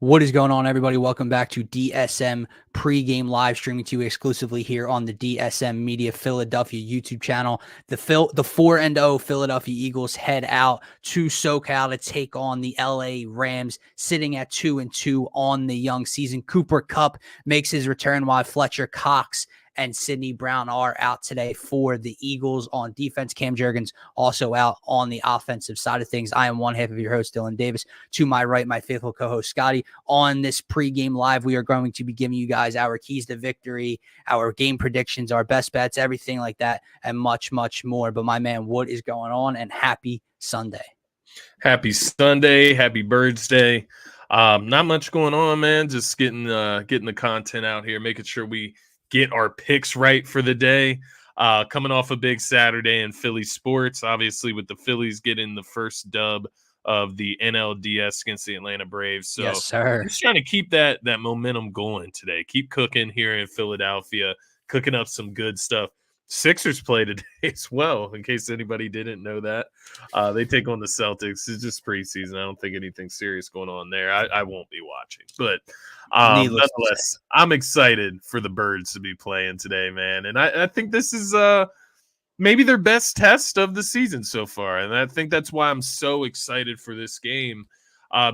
What is going on, everybody? Welcome back to DSM pregame live streaming to you exclusively here on the DSM-Media Philadelphia YouTube channel. The 4-0 Philadelphia Eagles head out to SoCal to take on the LA Rams, sitting at 2-2 on the young season. Cooper Kupp makes his return while Fletcher Cox and Sidney Brown are out today for the Eagles. On defense, Cam Jurgens also out on the offensive side of things. I am one half of your host, Dylan Davis. To my right, my faithful co-host, Scotty. On this pregame live, we are going to be giving you guys our keys to victory, our game predictions, our best bets, everything like that, and much, much more. But my man, what is going on? And happy Sunday. Happy Sunday. Happy Birds Day. Not much going on, man. Just getting the content out here, making sure we get our picks right for the day. Coming off a big Saturday in Philly sports, obviously with the Phillies getting the first dub of the NLDS against the Atlanta Braves. So yes, sir. Just trying to keep that momentum going today. Keep cooking here in Philadelphia, cooking up some good stuff. Sixers play today as well, in case anybody didn't know that. They take on the Celtics. It's just preseason. I don't think anything serious going on there. I won't be watching. But nonetheless, I'm excited for the Birds to be playing today, man. And I think this is maybe their best test of the season so far. And I think that's why I'm so excited for this game,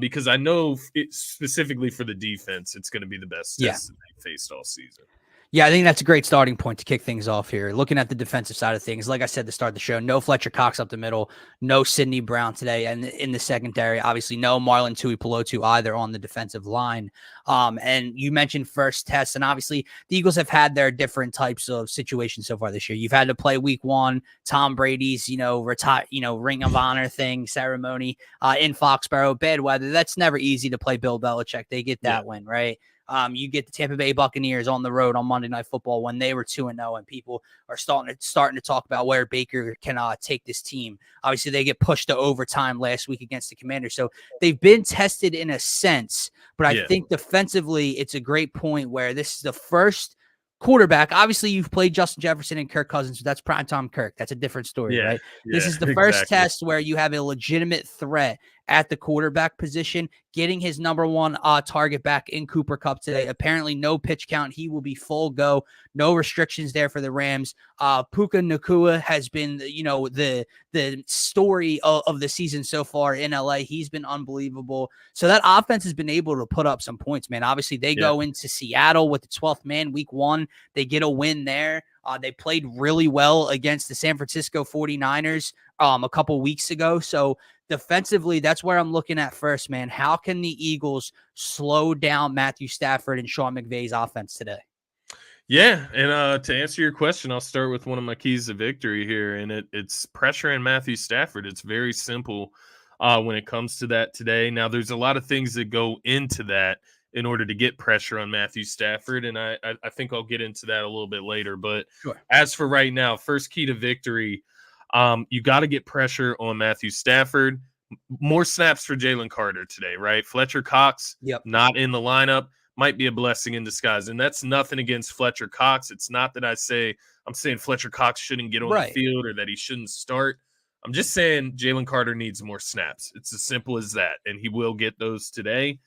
because I know specifically for the defense, it's going to be the best test that they faced all season. Yeah, I think that's a great starting point to kick things off here. Looking at the defensive side of things, like I said to start the show, no Fletcher Cox up the middle, no Sidney Brown today, and in the secondary, obviously no Marlon Tuipulotu either on the defensive line. And you mentioned first test, and obviously the Eagles have had their different types of situations so far this year. You've had to play Week 1, Tom Brady's Ring of Honor thing ceremony in Foxborough, bad weather. That's never easy to play Bill Belichick. They get that win, right? You get the Tampa Bay Buccaneers on the road on Monday Night Football when they were 2-0, and people are starting to talk about where Baker can take this team. Obviously, they get pushed to overtime last week against the Commanders, so they've been tested in a sense. But I think defensively, it's a great point where this is the first quarterback. Obviously, you've played Justin Jefferson and Kirk Cousins, so that's primetime Kirk. That's a different story, right? This is the first test where you have a legitimate threat at the quarterback position, getting his number one target back in Cooper Kupp today. Apparently no pitch count. He will be full go. No restrictions there for the Rams. Puka Nacua has been, the story of the season so far in LA. He's been unbelievable. So that offense has been able to put up some points, man. Obviously they go into Seattle with the 12th man Week 1. They get a win there. They played really well against the San Francisco 49ers a couple weeks ago. So defensively, that's where I'm looking at first, man. How can the Eagles slow down Matthew Stafford and Sean McVay's offense today? Yeah, and to answer your question, I'll start with one of my keys to victory here, and it's pressure in Matthew Stafford. It's very simple when it comes to that today. Now, there's a lot of things that go into that in order to get pressure on Matthew Stafford, and I think I'll get into that a little bit later. But as for right now, first key to victory, you got to get pressure on Matthew Stafford. More snaps for Jalen Carter today, right? Fletcher Cox, not in the lineup, might be a blessing in disguise. And that's nothing against Fletcher Cox. It's not that I'm saying Fletcher Cox shouldn't get on the field or that he shouldn't start. I'm just saying Jalen Carter needs more snaps. It's as simple as that, and he will get those today.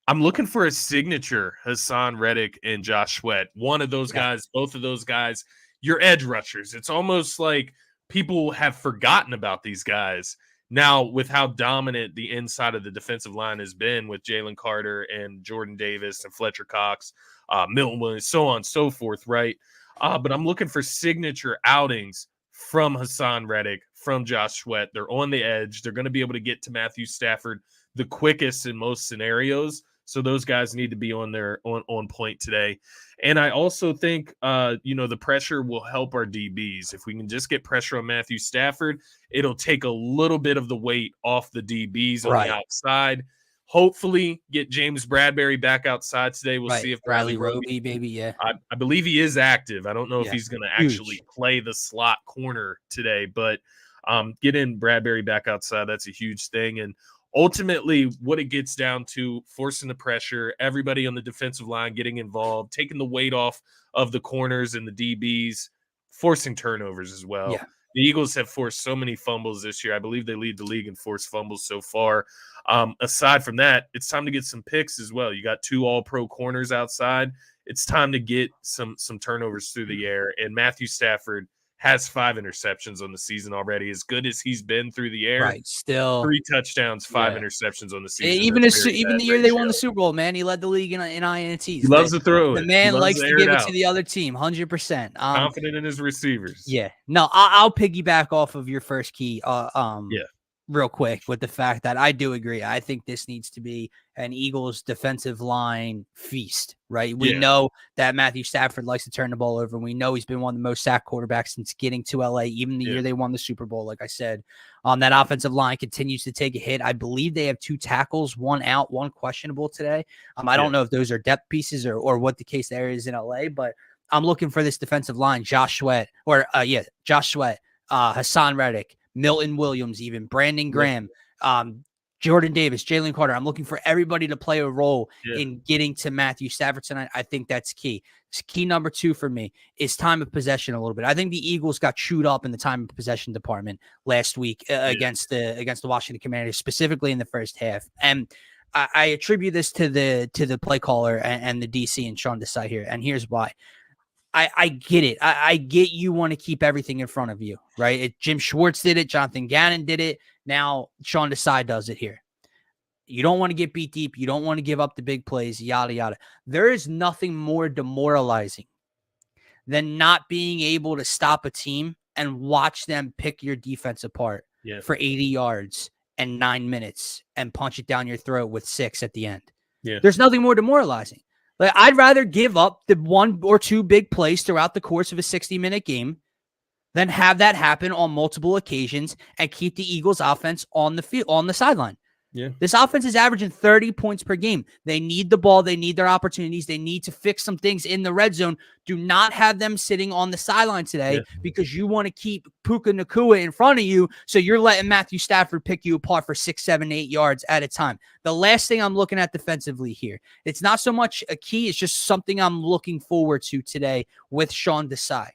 I'm looking for a signature Hassan Reddick and Josh Sweat. One of those guys, both of those guys, your edge rushers. It's almost like people have forgotten about these guys now with how dominant the inside of the defensive line has been with Jalen Carter and Jordan Davis and Fletcher Cox, Milton Williams, so on and so forth, right? But I'm looking for signature outings from Hassan Reddick, from Josh Sweat. They're on the edge. They're going to be able to get to Matthew Stafford the quickest in most scenarios. So those guys need to be on point today. And I also think, the pressure will help our DBs. If we can just get pressure on Matthew Stafford, it'll take a little bit of the weight off the DBs on the outside. Hopefully get James Bradbury back outside today. We'll see if Bradley Roby, baby. I believe he is active. I don't know if he's going to actually play the slot corner today, but getting Bradbury back outside, that's a huge thing. And ultimately, what it gets down to, forcing the pressure, everybody on the defensive line getting involved, taking the weight off of the corners and the DBs, forcing turnovers as well. The Eagles have forced so many fumbles this year. I believe they lead the league in forced fumbles so far. Aside from that, it's time to get some picks as well. You got 2 all-pro corners outside. It's time to get some turnovers through the air. And Matthew Stafford has 5 interceptions on the season already. As good as he's been through the air, Right. Still 3 touchdowns, 5 yeah. interceptions on the season. Even That's even very the bad year they won the ratio. Super Bowl, man, he led the league in INTs. He loves to throw The it. He man loves likes to to air give it it out. to the other team, 100%. Confident in his receivers. Yeah. No, I'll piggyback off of your first key. Yeah. Real quick with the fact that I do agree. I think this needs to be an Eagles defensive line feast, right? We know that Matthew Stafford likes to turn the ball over. We know he's been one of the most sacked quarterbacks since getting to LA, even the year they won the Super Bowl. Like I said, that offensive line continues to take a hit. I believe they have 2 tackles, 1 out, 1 questionable today. I don't know if those are depth pieces or what the case there is in LA, but I'm looking for this defensive line, Josh Sweat, Hassan Reddick, Milton Williams, even Brandon Graham, Jordan Davis, Jalen Carter. I'm looking for everybody to play a role in getting to Matthew Stafford tonight. I think that's key. Key number 2 for me is time of possession a little bit. I think the Eagles got chewed up in the time of possession department last week against the Washington Commanders, specifically in the first half. And I attribute this to the play caller and the DC and Sean Desai here. And here's why. I get it. I get you want to keep everything in front of you, right? Jim Schwartz did it. Jonathan Gannon did it. Now Sean Desai does it here. You don't want to get beat deep. You don't want to give up the big plays, yada, yada. There is nothing more demoralizing than not being able to stop a team and watch them pick your defense apart for 80 yards and 9 minutes and punch it down your throat with 6 at the end. Yeah. There's nothing more demoralizing. Like, I'd rather give up the 1 or 2 big plays throughout the course of a 60-minute game than have that happen on multiple occasions and keep the Eagles offense on the field, on the sideline. Yeah. This offense is averaging 30 points per game. They need the ball. They need their opportunities. They need to fix some things in the red zone. Do not have them sitting on the sideline today because you want to keep Puka Nacua in front of you, so you're letting Matthew Stafford pick you apart for 6, 7, 8 yards at a time. The last thing I'm looking at defensively here, it's not so much a key, it's just something I'm looking forward to today with Sean Desai.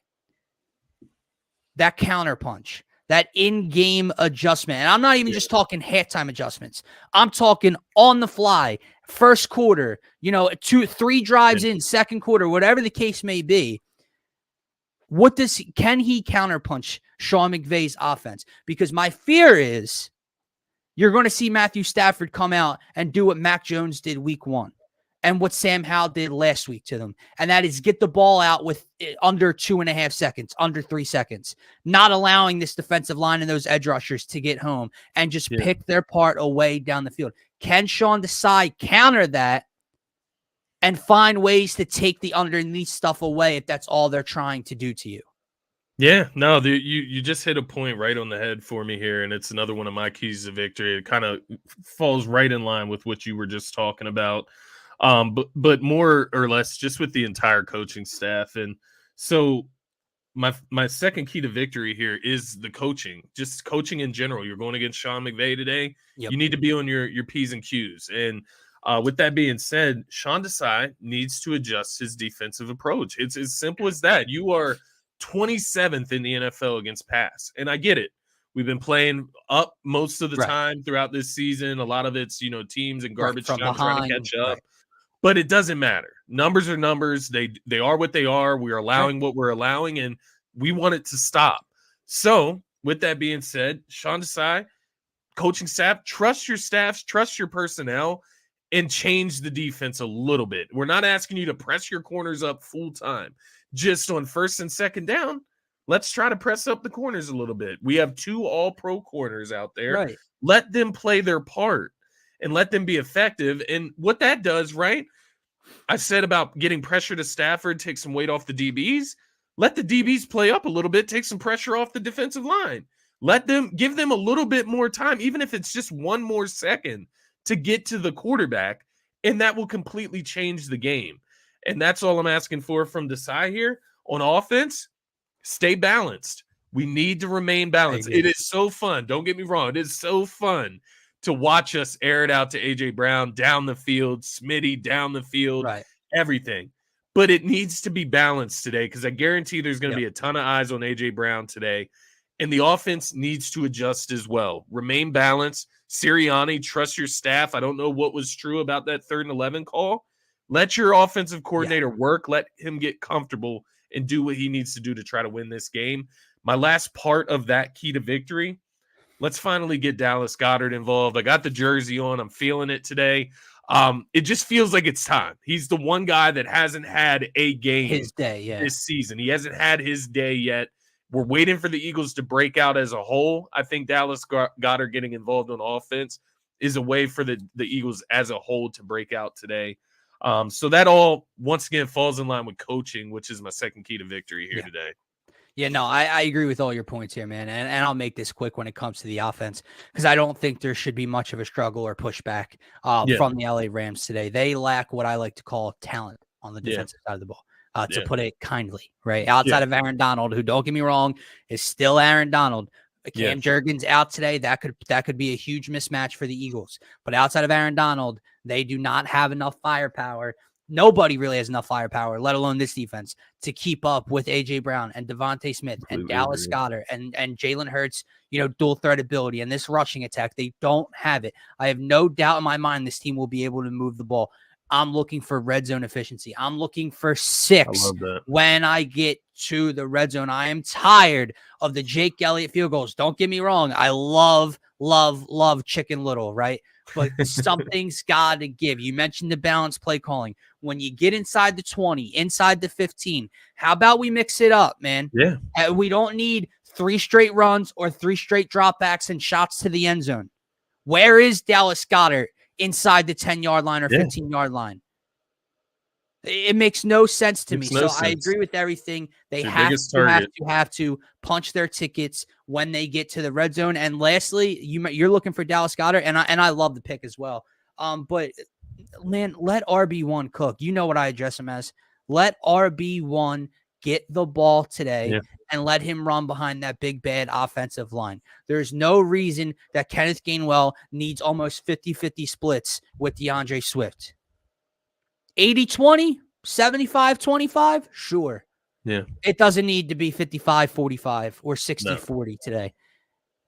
That counterpunch. That in-game adjustment. And I'm not even just talking halftime adjustments. I'm talking on the fly, first quarter, 2, 3 drives in, second quarter, whatever the case may be. Can he counterpunch Sean McVay's offense? Because my fear is you're going to see Matthew Stafford come out and do what Mac Jones did week 1. And what Sam Howell did last week to them. And that is get the ball out with under 2.5 seconds, under 3 seconds, not allowing this defensive line and those edge rushers to get home and just pick their part away down the field. Can Sean Desai counter that and find ways to take the underneath stuff away if that's all they're trying to do to you? Yeah, no, you just hit a point right on the head for me here, and it's another one of my keys to victory. It kind of falls right in line with what you were just talking about. But more or less just with the entire coaching staff. And so my second key to victory here is the coaching, just coaching in general. You're going against Sean McVay today. You need to be on your P's and Q's. And with that being said, Sean Desai needs to adjust his defensive approach. It's as simple as that. You are 27th in the NFL against pass. And I get it. We've been playing up most of the time throughout this season. A lot of it's, teams and garbage time trying to catch up. But it doesn't matter. Numbers are numbers. They are what they are. We're allowing what we're allowing, and we want it to stop. So, with that being said, Sean Desai, coaching staff, trust your staffs, trust your personnel, and change the defense a little bit. We're not asking you to press your corners up full time. Just on first and second down, let's try to press up the corners a little bit. We have 2 all-pro corners out there. Right. Let them play their part. And let them be effective. And what that does, right? I said about getting pressure to Stafford, take some weight off the DBs. Let the DBs play up a little bit, take some pressure off the defensive line. Give them a little bit more time, even if it's just 1 more second to get to the quarterback, and that will completely change the game. And that's all I'm asking for from Desai here on offense. Stay balanced. We need to remain balanced. It is so fun. Don't get me wrong. It is so fun to watch us air it out to A.J. Brown down the field, Smitty down the field, everything. But it needs to be balanced today because I guarantee there's going to be a ton of eyes on A.J. Brown today. and the offense needs to adjust as well. Remain balanced. Sirianni, trust your staff. I don't know what was true about that 3rd and 11 call. Let your offensive coordinator work. Let him get comfortable and do what he needs to do to try to win this game. My last part of that key to victory, let's finally get Dallas Goedert involved. I got the jersey on. I'm feeling it today. It just feels like it's time. He's the one guy that hasn't had a game His day, this season. He hasn't had his day yet. We're waiting for the Eagles to break out as a whole. I think Dallas Goedert getting involved on offense is a way for the Eagles as a whole to break out today. So that all, once again, falls in line with coaching, which is my second key to victory here today. Yeah, no, I agree with all your points here, man. And I'll make this quick when it comes to the offense, because I don't think there should be much of a struggle or pushback from the LA Rams today. They lack what I like to call talent on the defensive side of the ball, to put it kindly, right? Outside of Aaron Donald, who, don't get me wrong, is still Aaron Donald. Cam Jurgens out today. That could be a huge mismatch for the Eagles. But outside of Aaron Donald, they do not have enough firepower. Nobody really has enough firepower, let alone this defense, to keep up with A.J. Brown and Devontae Smith and Dallas Goedert and Jalen Hurts, dual threat ability and this rushing attack. They don't have it. I have no doubt in my mind this team will be able to move the ball. I'm looking for red zone efficiency. I'm looking for 6 when I get to the red zone. I am tired of the Jake Elliott field goals. Don't get me wrong. I love Chicken Little, right? But something's got to give. You mentioned the balanced play calling. When you get inside the 20, inside the 15, how about we mix it up, man? Yeah. We don't need 3 straight runs or 3 straight dropbacks and shots to the end zone. Where is Dallas Goedert inside the 10-yard line or 15-yard line? It makes no sense to me. So I agree with everything. They have to punch their tickets when they get to the red zone. And lastly, you're looking for Dallas Goedert, and I love the pick as well. But man, let RB1 cook. You know what I address him as. Let RB1 get the ball today and let him run behind that big, bad offensive line. There's no reason that Kenneth Gainwell needs almost 50-50 splits with DeAndre Swift. 80-20, 75-25, sure. Yeah. It doesn't need to be 55-45 or 60-40 today.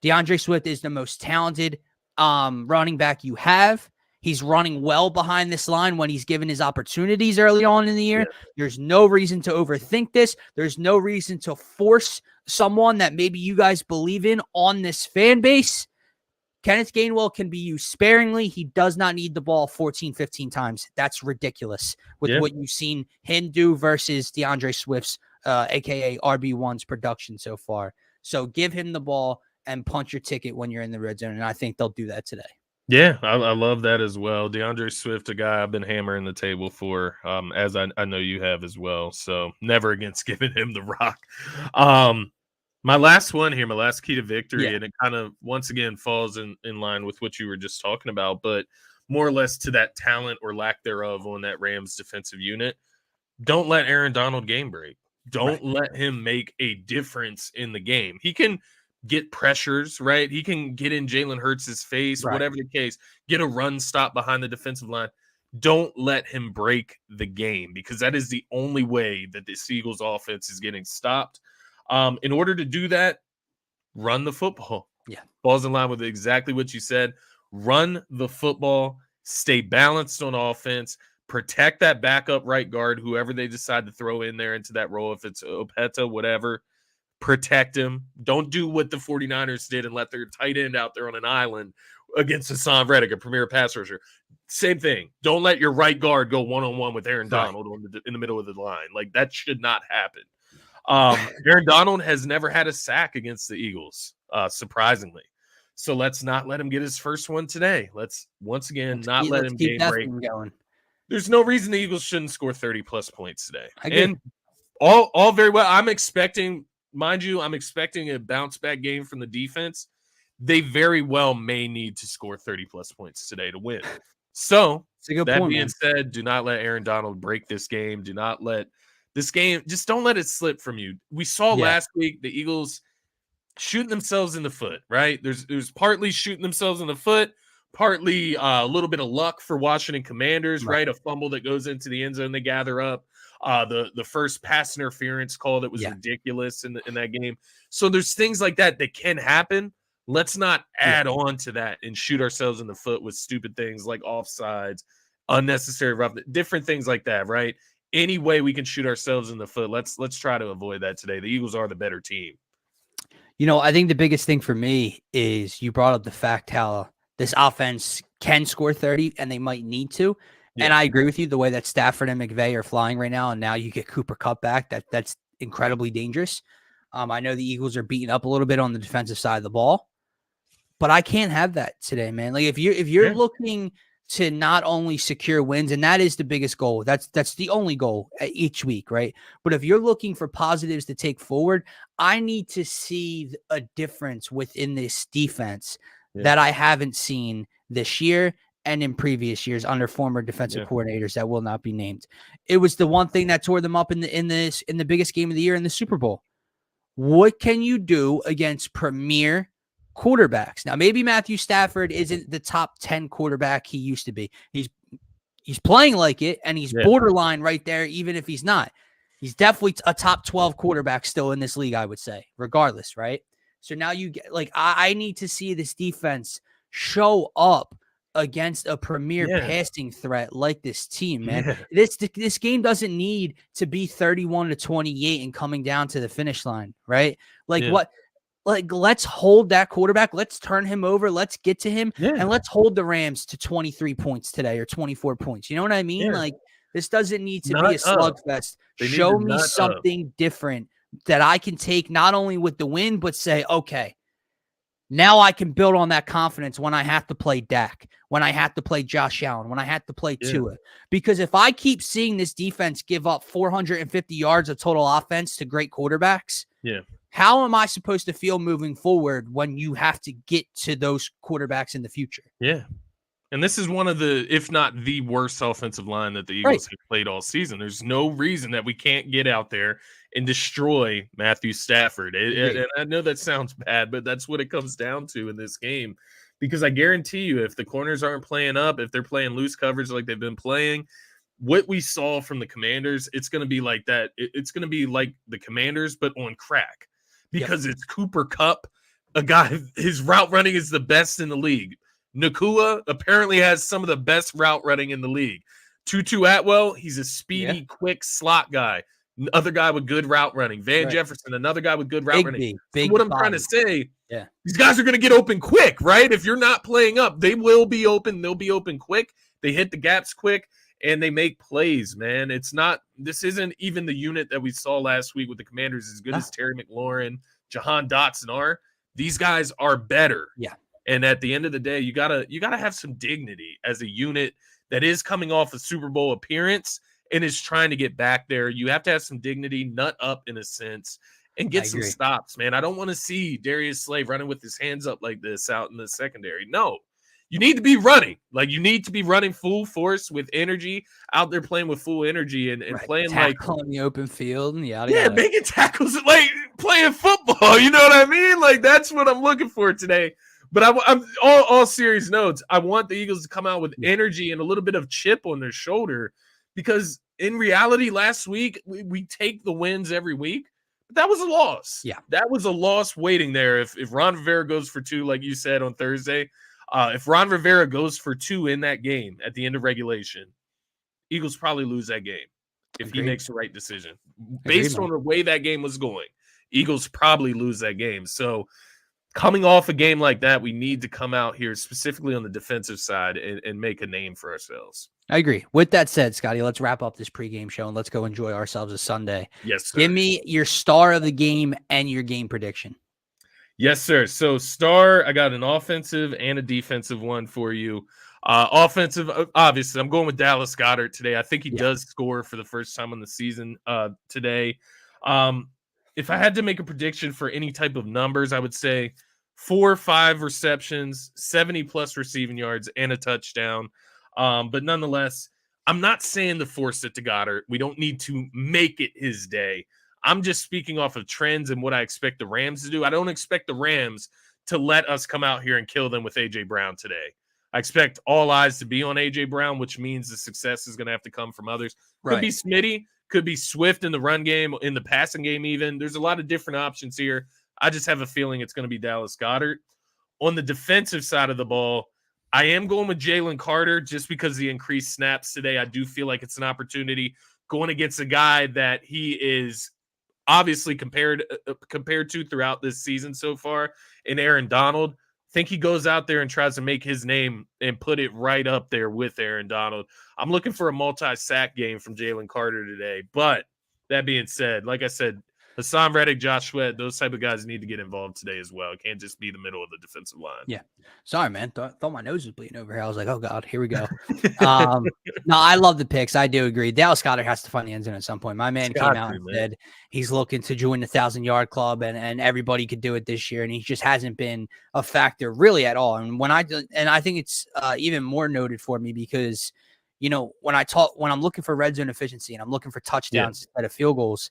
DeAndre Swift is the most talented running back you have. He's running well behind this line when he's given his opportunities early on in the year. There's no reason to overthink this. There's no reason to force someone that maybe you guys believe in on this fan base. Kenneth Gainwell can be used sparingly. He does not need the ball 14, 15 times. That's ridiculous with what you've seen him do versus DeAndre Swift's, a.k.a. RB1's production so far. So give him the ball and punch your ticket when you're in the red zone, and I think they'll do that today. Yeah, I love that as well. DeAndre Swift, a guy I've been hammering the table for, as I know you have as well. So never against giving him the rock. My last one here, my last key to victory, and it kind of, once again, falls in line with what you were just talking about, but more or less to that talent or lack thereof on that Rams defensive unit. Don't let Aaron Donald game break. Don't let him make a difference in the game. He can get pressures, right? He can get in Jalen Hurts' face, whatever the case, get a run stop behind the defensive line. Don't let him break the game, because that is the only way that the Eagles offense is getting stopped. In order to do that, run the football. Yeah. Falls in line with exactly what you said. Run the football, stay balanced on offense, protect that backup right guard, whoever they decide to throw in there into that role, if it's Opeta, whatever. Protect him. Don't do what the 49ers did and let their tight end out there on an island against Hassan Reddick, a premier pass rusher. Same thing. Don't let your right guard go one-on-one with Aaron Donald in the middle of the line. Like, that should not happen. Aaron Donald has never had a sack against the Eagles, surprisingly. So let's not let him get his first one today. Let's let him game break. There's no reason the Eagles shouldn't score 30-plus points today. And all very well. I'm expecting a bounce-back game from the defense. They very well may need to score 30-plus points today to win. So that being said, do not let Aaron Donald break this game. Do not let this game, just don't let it slip from you. We saw last week the Eagles shooting themselves in the foot, right? There's partly shooting themselves in the foot, partly a little bit of luck for Washington Commanders, right? A fumble that goes into the end zone they gather up. The first pass interference call that was Yeah. ridiculous in that game. So there's things like that can happen. Let's not add on to that and shoot ourselves in the foot with stupid things like offsides, unnecessary rough, different things like that, right? Any way we can shoot ourselves in the foot, let's try to avoid that today. The Eagles are the better team. I think the biggest thing for me is you brought up the fact how this offense can score 30 and they might need to. Yeah. And I agree with you the way that Stafford and McVay are flying right now. And now you get Cooper Kupp back. That's incredibly dangerous. I know the Eagles are beating up a little bit on the defensive side of the ball, but I can't have that today, man. Like if you're looking to not only secure wins, and that is the biggest goal, that's the only goal each week, right? But if you're looking for positives to take forward, I need to see a difference within this defense that I haven't seen this year and in previous years under former defensive coordinators that will not be named. It was the one thing that tore them up in the biggest game of the year in the Super Bowl. What can you do against premier quarterbacks? Now, maybe Matthew Stafford isn't the top 10 quarterback he used to be. He's playing like it, and he's borderline right there, even if he's not. He's definitely a top 12 quarterback still in this league, I would say, regardless, right? So now you get I need to see this defense show up against a premier passing threat like this team, man. This game doesn't need to be 31-28 and coming down to the finish line, right? Let's hold that quarterback. Let's turn him over. Let's get to him and let's hold the Rams to 23 points today or 24 points. You know what I mean? Like this doesn't need to be a slugfest. Show me something different that I can take not only with the win, but say, okay, now I can build on that confidence when I have to play Dak, when I have to play Josh Allen, when I have to play Tua. Because if I keep seeing this defense give up 450 yards of total offense to great quarterbacks, how am I supposed to feel moving forward when you have to get to those quarterbacks in the future? Yeah. And this is one of the, if not the worst offensive line that the Eagles have played all season. There's no reason that we can't get out there and destroy Matthew Stafford. And I know that sounds bad, but that's what it comes down to in this game. Because I guarantee you, if the corners aren't playing up, if they're playing loose coverage like they've been playing, what we saw from the Commanders, it's going to be like that. It's going to be like the Commanders, but on crack. Because it's Cooper Kupp, a guy, his route running is the best in the league. Nakua apparently has some of the best route running in the league. Tutu Atwell, he's a speedy, quick slot guy. Another guy with good route running. Van Jefferson, another guy with good route running. So what I'm trying to say, these guys are going to get open quick, right? If you're not playing up, they will be open. They'll be open quick. They hit the gaps quick, and they make plays, man. This isn't even the unit that we saw last week with the Commanders as good as Terry McLaurin, Jahan Dotson are. These guys are better. Yeah. And at the end of the day, you gotta have some dignity as a unit that is coming off a Super Bowl appearance and is trying to get back there. You have to have some dignity, nut up in a sense, and get some stops, man. I don't want to see Darius Slay running with his hands up like this out in the secondary. No, you need to be running. Like you need to be running full force with energy, out there playing with full energy and playing tackle in the open field and making tackles like playing football. You know what I mean? Like that's what I'm looking for today. But I'm all serious notes. I want the Eagles to come out with energy and a little bit of chip on their shoulder because in reality, last week, we take the wins every week. But that was a loss. Yeah. That was a loss waiting there. If Ron Rivera goes for 2, like you said on Thursday, if Ron Rivera goes for 2 in that game at the end of regulation, Eagles probably lose that game if he makes the right decision. Based on the way that game was going, Eagles probably lose that game. So coming off a game like that, we need to come out here specifically on the defensive side and make a name for ourselves. I agree. With that said, Scotty, let's wrap up this pregame show and let's go enjoy ourselves a Sunday. Yes, sir. Give me your star of the game and your game prediction. Yes, sir. So star, I got an offensive and a defensive one for you. Offensive, obviously, I'm going with Dallas Goedert today. I think he does score for the first time on the season today. If I had to make a prediction for any type of numbers, I would say 4 or 5 receptions, 70-plus receiving yards, and a touchdown. But nonetheless, I'm not saying to force it to Goddard. We don't need to make it his day. I'm just speaking off of trends and what I expect the Rams to do. I don't expect the Rams to let us come out here and kill them with A.J. Brown today. I expect all eyes to be on A.J. Brown, which means the success is going to have to come from others. Could be Smitty. Could be Swift in the run game, in the passing game even. There's a lot of different options here. I just have a feeling it's going to be Dallas Goedert. On the defensive side of the ball, I am going with Jalen Carter just because of the increased snaps today. I do feel like it's an opportunity going against a guy that he is obviously compared to throughout this season so far in Aaron Donald. Think he goes out there and tries to make his name and put it right up there with Aaron Donald. I'm looking for a multi-sack game from Jalen Carter today. But that being said, like I said, Hassan Reddick, Josh Sweat, those type of guys need to get involved today as well. It can't just be the middle of the defensive line. Yeah. Sorry, man. Thought my nose was bleeding over here. I was like, oh, God, here we go. No, I love the picks. I do agree. Dallas Goedert has to find the end zone at some point. My man came out and said he's looking to join the 1,000-yard club, and everybody could do it this year, and he just hasn't been a factor really at all. And I think it's even more noted for me because, you know, when I'm looking for red zone efficiency and I'm looking for touchdowns instead of field goals,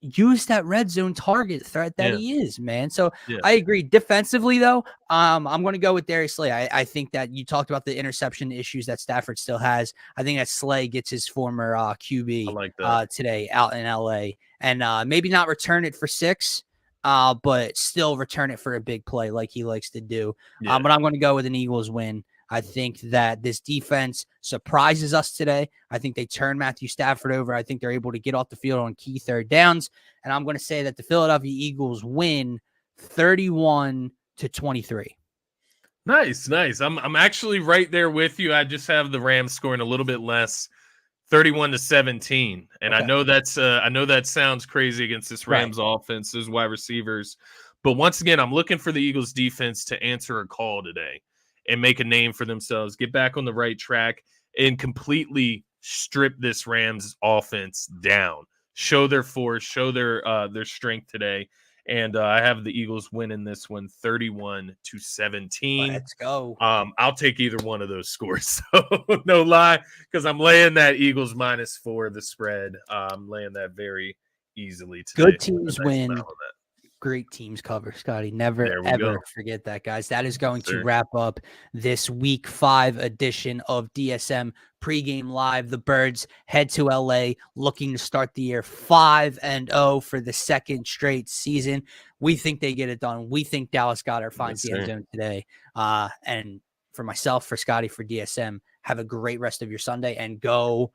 use that red zone target threat that he is, man. So I agree. Defensively, though, I'm going to go with Darius Slay. I think that you talked about the interception issues that Stafford still has. I think that Slay gets his former QB today out in LA, and maybe not return it for 6, but still return it for a big play like he likes to do. But I'm going to go with an Eagles win. I think that this defense surprises us today. I think they turn Matthew Stafford over. I think they're able to get off the field on key third downs. And I'm going to say that the Philadelphia Eagles win 31-23. Nice. I'm actually right there with you. I just have the Rams scoring a little bit less, 31-17. And I know that sounds crazy against this Rams offense, those wide receivers. But once again, I'm looking for the Eagles defense to answer a call today and make a name for themselves, get back on the right track, and completely strip this Rams offense down. Show their force, show their strength today. And I have the Eagles winning this one 31-17. Let's go. I'll take either one of those scores. So no lie, because I'm laying that Eagles -4, the spread. I'm laying that very easily today. Good teams win. Great teams cover, Scotty. Never, ever forget that, guys. That is going to wrap up this Week 5 edition of DSM Pregame Live. The Birds head to LA looking to start the year 5-0 for the second straight season. We think they get it done. We think Dallas Goedert finds the end zone today. And for myself, for Scotty, for DSM, have a great rest of your Sunday and go